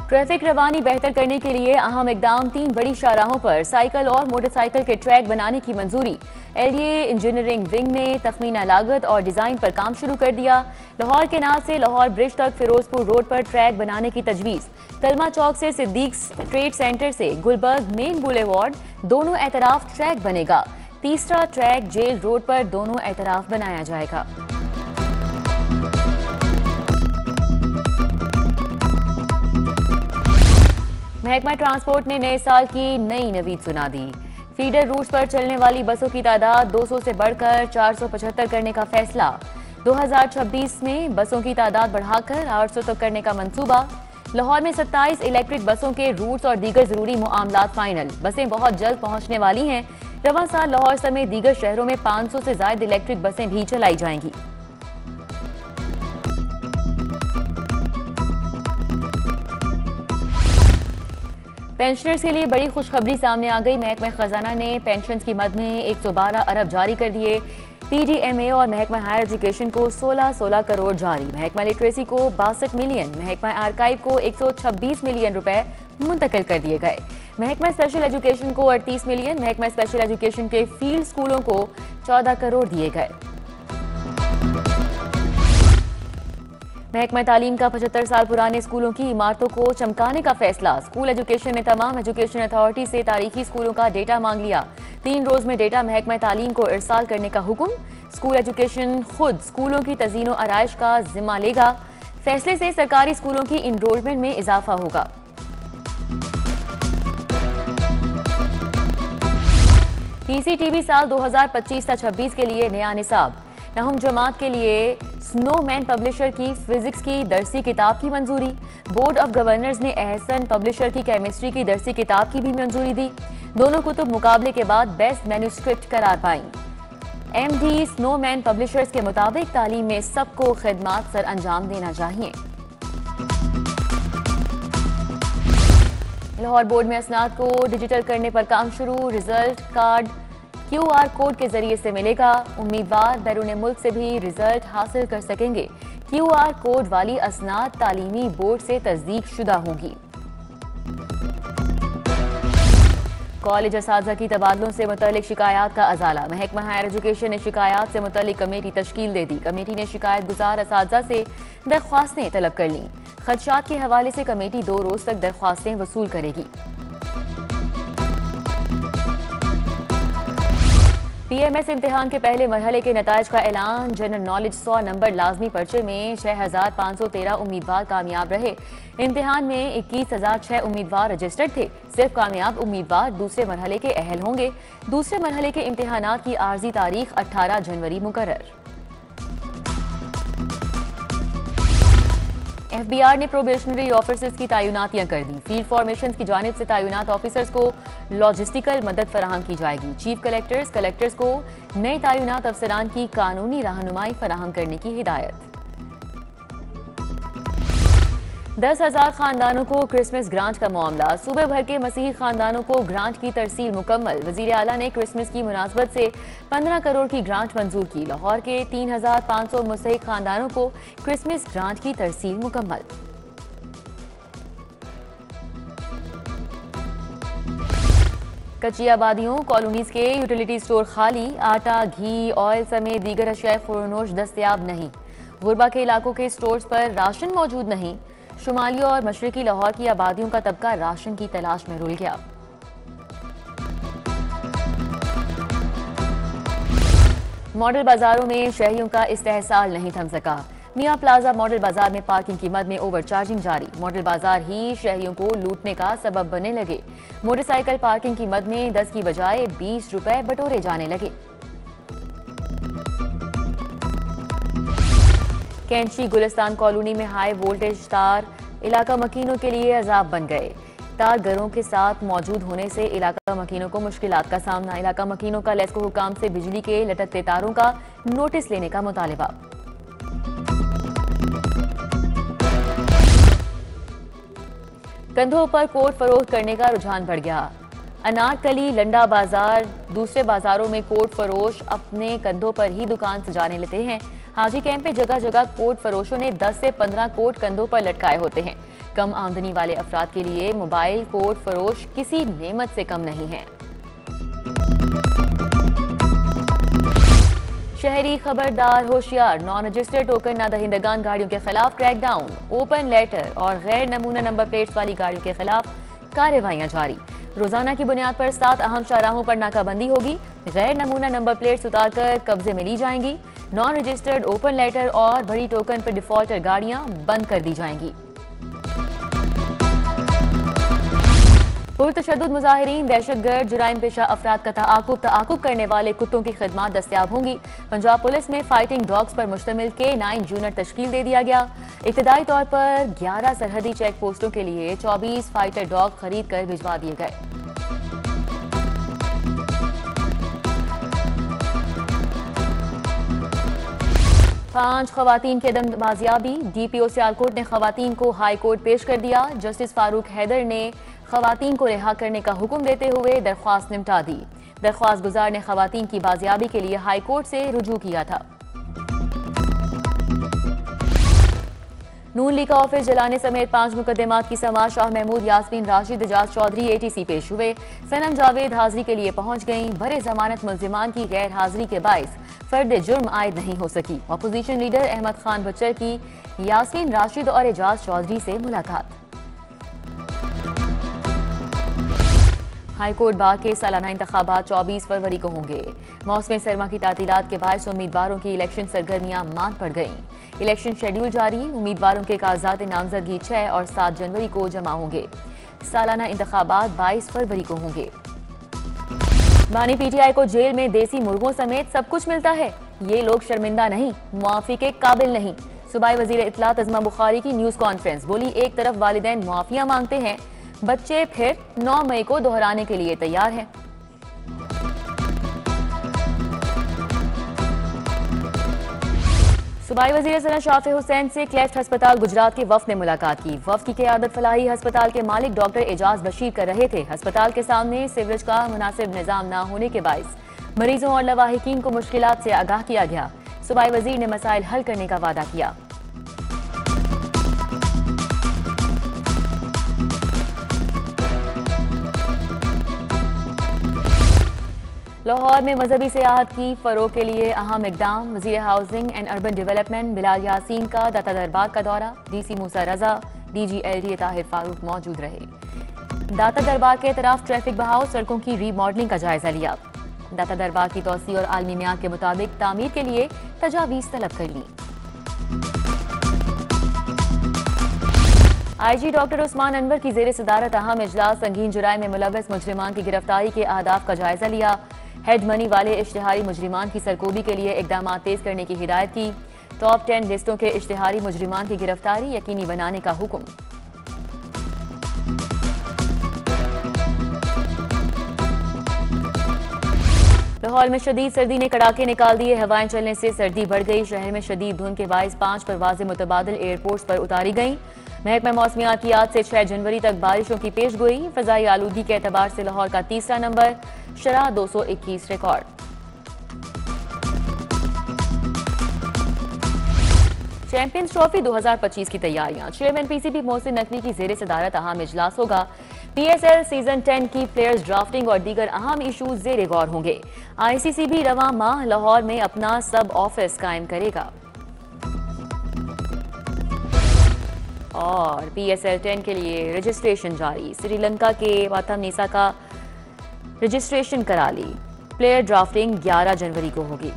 Traffic रवानी बेहतर करने के लिए अहम इकदाम 3 बड़ी शाहराहों पर साइकिल और मोटरसाइकिल के ट्रैक बनाने की मंजूरी। एलडीए इंजीनियरिंग विंग ने तखमीना लागत और डिजाइन पर काम शुरू कर दिया। लाहौर केनाल से लाहौर ब्रिज तक फिरोजपुर रोड पर ट्रैक बनाने की तजवीज। तलमा चौक से सिद्दीक ट्रेड सेंटर से गुलबर्ग मेन बुलेवार्ड दोनों एतराफ ट्रैक बनेगा। तीसरा ट्रैक जेल रोड पर दोनों एतराफ बनाया जाएगा। महकमा ट्रांसपोर्ट ने नए साल की नई नवीद सुना दी। फीडर रूट्स पर चलने वाली बसों की तादाद 200 से बढ़कर 475 करने का फैसला। 2026 में बसों की तादाद बढ़ाकर 800 तक करने का मंसूबा। लाहौर में 27 इलेक्ट्रिक बसों के रूट्स और दीगर जरूरी मामलात फाइनल। बसें बहुत जल्द पहुंचने वाली हैं। रवां साल लाहौर समेत दीगर शहरों में 500 से ज्यादा इलेक्ट्रिक बसें भी चलाई जाएंगी। पेंशनर्स के लिए बड़ी खुशखबरी सामने आ गई। महकमा खजाना ने पेंशन की मद में 112 अरब जारी कर दिए। पीडीएमए और महकमा हायर एजुकेशन को 16 करोड़ जारी। महकमा लिटरेसी को 62 मिलियन, महकमा आर्काइव को 126 मिलियन रुपए मुंतकिल कर दिए गए। महकमा स्पेशल एजुकेशन को 38 मिलियन, महकमा स्पेशल एजुकेशन के फील्ड स्कूलों को 14 करोड़ दिए गए। महकमा तालीम का 75 साल पुराने स्कूलों की इमारतों को चमकाने का फैसला। स्कूल एजुकेशन ने तमाम एजुकेशन अथॉरिटी से तारीखी स्कूलों का डेटा मांग लिया। 3 रोज में डेटा महकमा तालीम को इरसाल करने का हुक्म। स्कूल एजुकेशन खुद स्कूलों की तज़ीनो आराइश का जिम्मा लेगा। फैसले से सरकारी स्कूलों की इनरोलमेंट में इजाफा होगा। पीसीटीवी साल 2025-26 के लिए नया निसाब। नहम जमात के लिए स्नोमैन पब्लिशर की फिजिक्स की दरसी किताब की मंजूरी। बोर्ड ऑफ गवर्नर्स ने एहसन पब्लिशर की केमिस्ट्री की दरसी किताब की भी मंजूरी दी। दोनों कुतुब मुकाबले के बाद बेस्ट मैन्युस्क्रिप्ट करार पाई। एमडी स्नोमैन पब्लिशर्स के मुताबिक तालीम में सबको खिदमात सर अंजाम देना चाहिए। लाहौर बोर्ड में असनाद को डिजिटल करने पर काम शुरू। रिजल्ट कार्ड QR कोड के जरिए से मिलेगा। उम्मीदवार बैरून मुल्क से भी रिजल्ट हासिल कर सकेंगे। QR कोड वाली असनाद तालीमी बोर्ड से तस्दीक शुदा होगी। कॉलेज असातिज़ा की तबादलों से मुतल्लिक शिकायत का अजाला। महकमा हायर एजुकेशन ने शिकायत से मुतल्लिक कमेटी तश्कील दे दी। कमेटी ने शिकायत गुजार असातिज़ा से दरख्वास्तें तलब कर लीं। खदशात के हवाले से कमेटी 2 रोज तक दरख्वास्तें वसूल करेगी। PMS इम्तिहान के पहले मरहले के नताइज का ऐलान। जनरल नॉलेज 100 नंबर लाजमी पर्चे में 6513 उम्मीदवार कामयाब रहे। इम्तिहान में 21006 उम्मीदवार रजिस्टर्ड थे। सिर्फ कामयाब उम्मीदवार दूसरे मरहले के अहल होंगे। दूसरे मरहले के इम्तिहानात की आर्जी तारीख 18 जनवरी मुकर्रर। FBR ने प्रोबेशनरी ऑफिसर्स की तैनातियां कर दी। फील्ड फॉर्मेशन की जानिब से तैनात ऑफिसर्स को लॉजिस्टिकल मदद फराहम की जाएगी। चीफ कलेक्टर्स को नए तैनात अफसरान की कानूनी रहनुमाई फराहम करने की हिदायत। 10,000 खानदानों को क्रिसमस ग्रांट का मामला। सूबे भर के मसीही खानदानों को ग्रांट की तरसील मुकम्मल। वजीर आला ने क्रिसमस की मुनासबत से 15 करोड़ की ग्रांट मंजूर की। लाहौर के 3,500 मुस्तहिक खानदानों को क्रिसमस ग्रांट की तरसील मुकम्मल। कच्ची आबादियों कॉलोनीज के यूटिलिटी स्टोर खाली। आटा, घी, ऑयल समेत दीगर अशिया फ़रोनोश दस्तयाब नहीं। गुरबा के इलाकों के स्टोर्स पर राशन मौजूद नहीं। शुमाली और मशरकी लाहौर की आबादियों का तबका राशन की तलाश में रुल गया। मॉडल बाजारों में शहरियों का इस्तेहसाल नहीं थम सका। मियां प्लाजा मॉडल बाजार में पार्किंग की मद में ओवरचार्जिंग जारी। मॉडल बाजार ही शहरियों को लूटने का सबब बनने लगे। मोटरसाइकिल पार्किंग की मद में 10 की बजाय 20 रुपए बटोरे जाने लगे। कैंची गुलिस्तान कॉलोनी में हाई वोल्टेज तार इलाका मकीनों के लिए अजाब बन गए। तार घरों के साथ मौजूद होने से इलाका मकीनों को मुश्किलात का सामना। इलाका मकीनों का लेस्को हुकाम से बिजली के लटकते तारों का नोटिस लेने का मुतालिबा। कंधों पर कोट फरोख्त करने का रुझान बढ़ गया। अनारकली, लंडा बाजार, दूसरे बाजारों में कोट फरोश अपने कंधों पर ही दुकान सजाने लेते हैं। हाजी कैंप पे जगह जगह कोट फरोशों ने 10 से 15 कोट कंधों पर लटकाए होते हैं। कम आमदनी वाले अफराद के लिए मोबाइल कोड फरोश किसी नेमत से कम नहीं है। शहरी खबरदार होशियार, नॉन रजिस्टर्ड टोकन न दहिंदगान गाड़ियों के खिलाफ क्रैकडाउन, ओपन लेटर और गैर नमूना नंबर प्लेट्स वाली गाड़ियों के खिलाफ कार्रवाइयां जारी। रोजाना की बुनियाद पर 7 अहम शाहराहों पर नाकाबंदी होगी। गैर नमूना नंबर प्लेट्स उतारकर कब्जे में ली जाएंगी। नॉन रजिस्टर्ड, ओपन लेटर और बड़ी टोकन पर डिफॉल्टर गाड़ियां बंद कर दी जाएंगी। पुरतशद्दुद मुजाहिरीन, दहशतगर्द, जुराइम पेशा अफराद का ताकुब करने वाले कुत्तों की खिदमात दस्तियाब होंगी। पंजाब पुलिस में फाइटिंग डॉग्स पर मुश्तमिल K9 यूनिट तश्कील दे दिया गया। इब्तदाई तौर पर 11 सरहदी चेक पोस्टों के लिए 24 फाइटर डॉग खरीद कर भिजवा दिए गए। पांच खवातीन के दम बाजियाबी, DPO सियालकोट ने खवातीन को हाई कोर्ट पेश कर दिया। जस्टिस फारूक हैदर ने खवातीन को रिहा करने का हुक्म देते हुए दरख्वास्त निपटा दी। दरख्वास्त गुजार ने खवातीन की बाजियाबी के लिए हाई कोर्ट से रुजू किया था। नून लीग का ऑफिस जलाने समेत 5 मुकदमात की समाअत। शाह महमूद, यास्मीन राशिद, एजाज चौधरी ATC पेश हुए। सनम जावेद हाजिरी के लिए पहुंच गईं। बरे जमानत मुल्जिमान की गैर हाजिरी के बाइस फर्द जुर्म आयद नहीं हो सकी। अपोजिशन लीडर अहमद खान बच्चर की यास्मीन राशिद और एजाज चौधरी से मुलाकात। हाईकोर्ट बार के सालाना इंतखाबात 24 फरवरी को होंगे। मौसम सरमा की तातीलात के बायस उम्मीदवारों की इलेक्शन सरगर्मियां मांद पड़ गईं। इलेक्शन शेड्यूल जारी। उम्मीदवारों के कागजात नामजदगी 6 और 7 जनवरी को जमा होंगे। सालाना इंतखाबात 22 फरवरी को होंगे। बानी PTI को जेल में देसी मुर्गों समेत सब कुछ मिलता है। ये लोग शर्मिंदा नहीं, मुआफी के काबिल नहीं। सूबाई वजीर इत्तलात अज़मा बुखारी की न्यूज कॉन्फ्रेंस। बोली, एक तरफ वालिदैन मुआफिया मांगते हैं, बच्चे फिर 9 मई को दोहराने के लिए तैयार हैं। सूबाई वज़ीर सना शाफी हुसैन से क्लेफ्ट अस्पताल गुजरात के वफ्द ने मुलाकात की। वफ्द की क़यादत फलाही अस्पताल के मालिक डॉक्टर एजाज बशीर कर रहे थे। अस्पताल के सामने सीवरेज का मुनासिब निज़ाम न होने के बायस मरीजों और लवाहिकीन को मुश्किलात से आगाह किया गया। सूबाई वज़ीर ने मसाइल हल करने का वादा किया। लाहौर में मजहबी सियाहत की फरोग के लिए अहम इकदाम। वज़ीर housing and urban development Bilal Yasin का दाता दरबार का दौरा। DC मूसा रजा, DG LDA ताहिर फारूक मौजूद रहे। दाता दरबार के तरफ ट्रैफिक बहाव, सड़कों की रीमॉडलिंग का जायजा लिया। दाता दरबार की तौसी और आलमी मियार के मुताबिक तामीर के लिए तजावीज़ तलब कर ली। IG डॉक्टर उस्मान अनवर की जेर सदारत अहम इजलास। संगीन जुराइम में मुलव्वस मुजरिमान की गिरफ्तारी के आदाब का जायजा लिया। हेड मनी वाले इश्तिहारी मुजरिमान की सरकोबी के लिए इकदाम तेज करने की हिदायत की। टॉप 10 लिस्टों के इश्तिहारी मुजरिमान की गिरफ्तारी यकीनी बनाने का हुक्म। लाहौर में शदीद सर्दी ने कड़ाके निकाल दिए। हवाएं चलने से सर्दी बढ़ गई। शहर में शदीद धुंध के बायस 5 परवाजें मुतबादिल एयरपोर्ट्स पर उतारी गईं। महकमा मौसमियात की आज से 6 जनवरी तक बारिशों की पेशगोई। फजाई आलूगी के एतबार से लाहौर का तीसरा नंबर, शरह 221 रिकॉर्ड। चैंपियंस ट्रॉफी 2025 की तैयारियां। चेयरमैन PCB मोहसिन नकवी की जेर सदारत अहम इजलास होगा। PSL सीजन 10 की प्लेयर्स ड्राफ्टिंग और दीगर अहम इशूज जेर गौर होंगे। ICC भी रवां माह लाहौर में अपना सब ऑफिस कायम करेगा। और PSL 10 के लिए रजिस्ट्रेशन जारी। श्रीलंका के वाथमनीसा का रजिस्ट्रेशन करा ली। प्लेयर ड्राफ्टिंग 11 जनवरी को होगी।